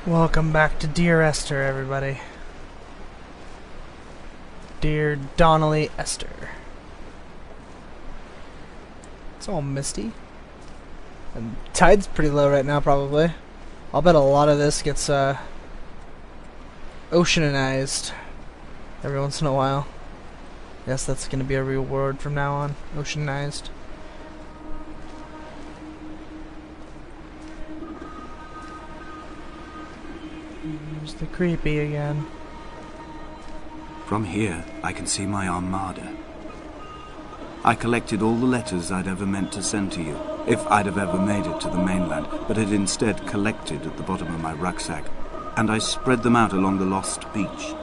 Welcome back to Dear Esther, everybody. Dear Donnelly Esther. It's all misty. And tide's pretty low right now, probably. I'll bet a lot of this gets, oceanized every once in a while. Yes, that's gonna be a real word from now on. Oceanized. Here's the creepy again. From here, I can see my armada. I collected all the letters I'd ever meant to send to you, if I'd have ever made it to the mainland, but had instead collected at the bottom of my rucksack, and I spread them out along the lost beach.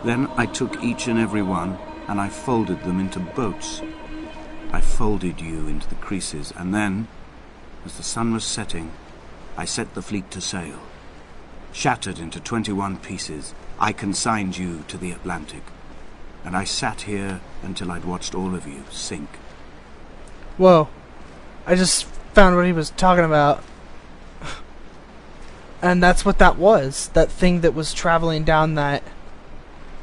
Then I took each and every one, and I folded them into boats. I folded you into the creases, and then, as the sun was setting, I set the fleet to sail. Shattered into 21 pieces, I consigned you to the Atlantic, and I sat here until I'd watched all of you sink. Whoa. I just found what he was talking about. And that's what that was. That thing that was traveling down that...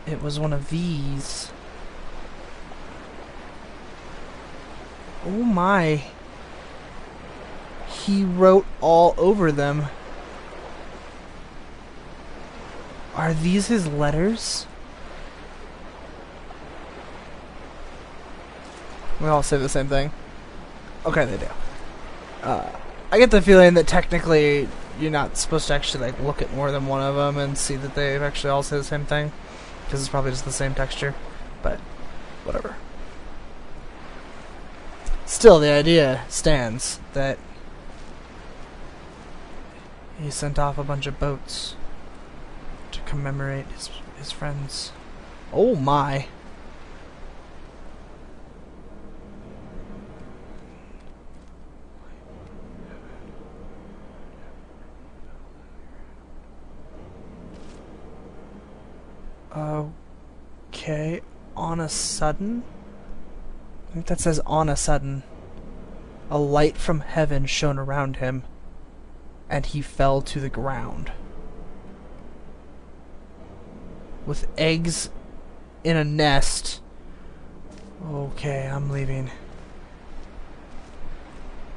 It was one of these. Oh my. He wrote all over them. Are these his letters? We all say the same thing. Okay, they do. I get the feeling that technically you're not supposed to actually like look at more than one of them and see that they actually all say the same thing, because it's probably just the same texture. But whatever. Still, the idea stands that he sent off a bunch of boats to commemorate his friends. Oh my. Okay, on a sudden? I think that says on a sudden. A light from heaven shone around him, and he fell to the ground. With eggs in a nest. Okay, I'm leaving.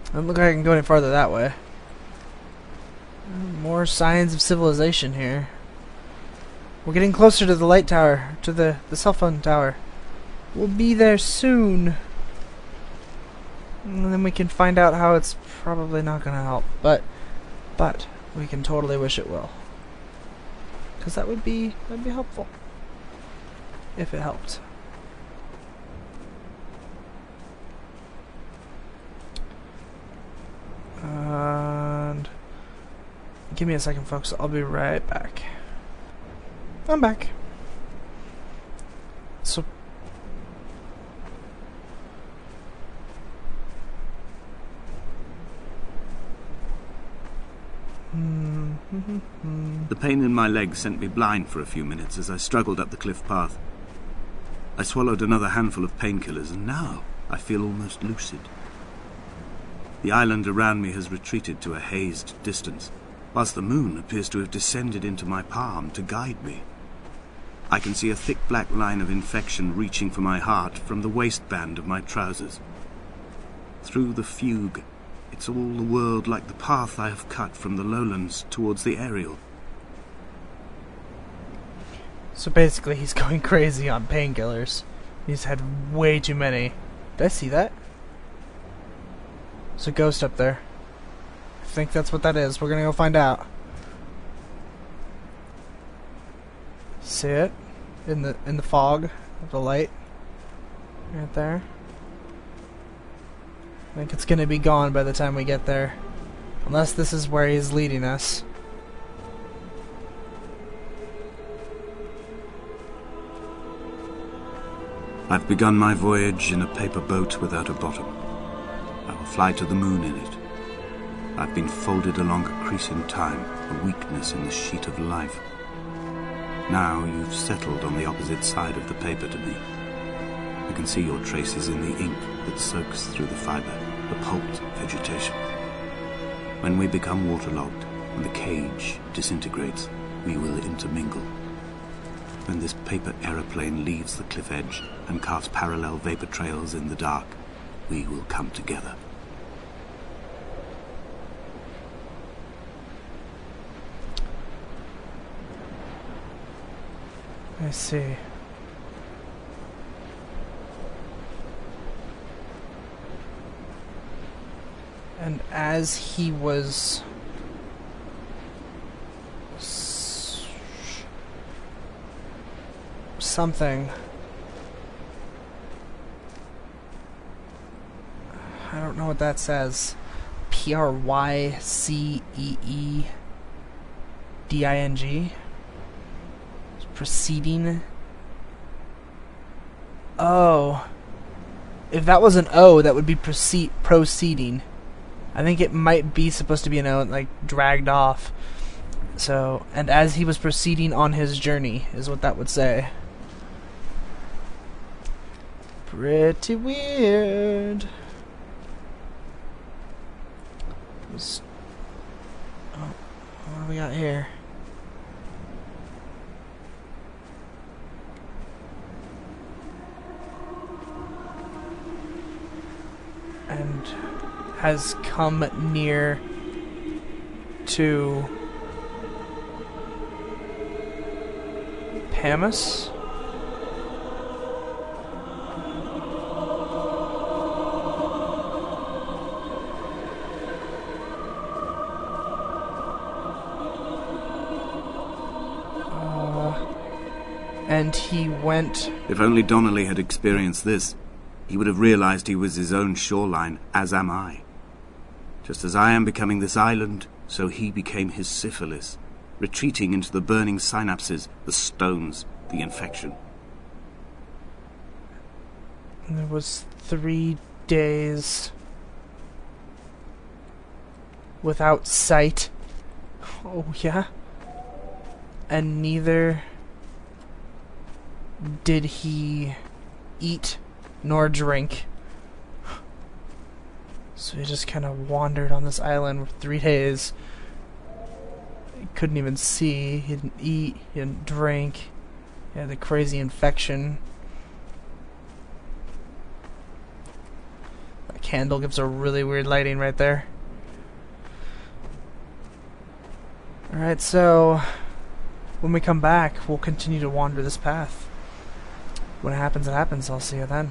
Doesn't look like I can go any farther that way. More signs of civilization here. We're getting closer to the light tower, to the cell phone tower. We'll be there soon. And then we can find out how it's probably not gonna help. But we can totally wish it will. Because that'd be helpful. If it helped. And give me a second, folks. I'll be right back. I'm back. So The pain in my leg sent me blind for a few minutes as I struggled up the cliff path. I swallowed another handful of painkillers, and now I feel almost lucid. The island around me has retreated to a hazed distance, whilst the moon appears to have descended into my palm to guide me. I can see a thick black line of infection reaching for my heart from the waistband of my trousers. Through the fugue, it's all the world like the path I have cut from the lowlands towards the aerial. So basically he's going crazy on painkillers. He's had way too many. Did I see that? There's a ghost up there. I think that's what that is. We're gonna go find out. See it? In the fog of the light. Right there. I think it's gonna be gone by the time we get there. Unless this is where he's leading us. I've begun my voyage in a paper boat without a bottom. I will fly to the moon in it. I've been folded along a crease in time, a weakness in the sheet of life. Now you've settled on the opposite side of the paper to me. I can see your traces in the ink that soaks through the fiber, the pulped vegetation. When we become waterlogged, and the cage disintegrates, we will intermingle. When this paper aeroplane leaves the cliff edge and carves parallel vapor trails in the dark, we will come together. I see. And as he was something, I don't know what that says. Pryceeding. Proceeding. Oh. If that was an O, that would be proceeding. I think it might be supposed to be an O, like dragged off. So, and as he was proceeding on his journey, is what that would say. Pretty weird. Oh, what do we got here? And has come near to Pamus. And he went... If only Donnelly had experienced this, he would have realized he was his own shoreline, as am I. Just as I am becoming this island, so he became his syphilis, retreating into the burning synapses, the stones, the infection. There was 3 days without sight. Oh, yeah? And neither did he eat nor drink. So he just kind of wandered on this island for 3 days. He couldn't even see, he didn't eat, he didn't drink. He had the crazy infection. That candle gives a really weird lighting right there. Alright, so when we come back, we'll continue to wander this path. When it happens, it happens. I'll see you then.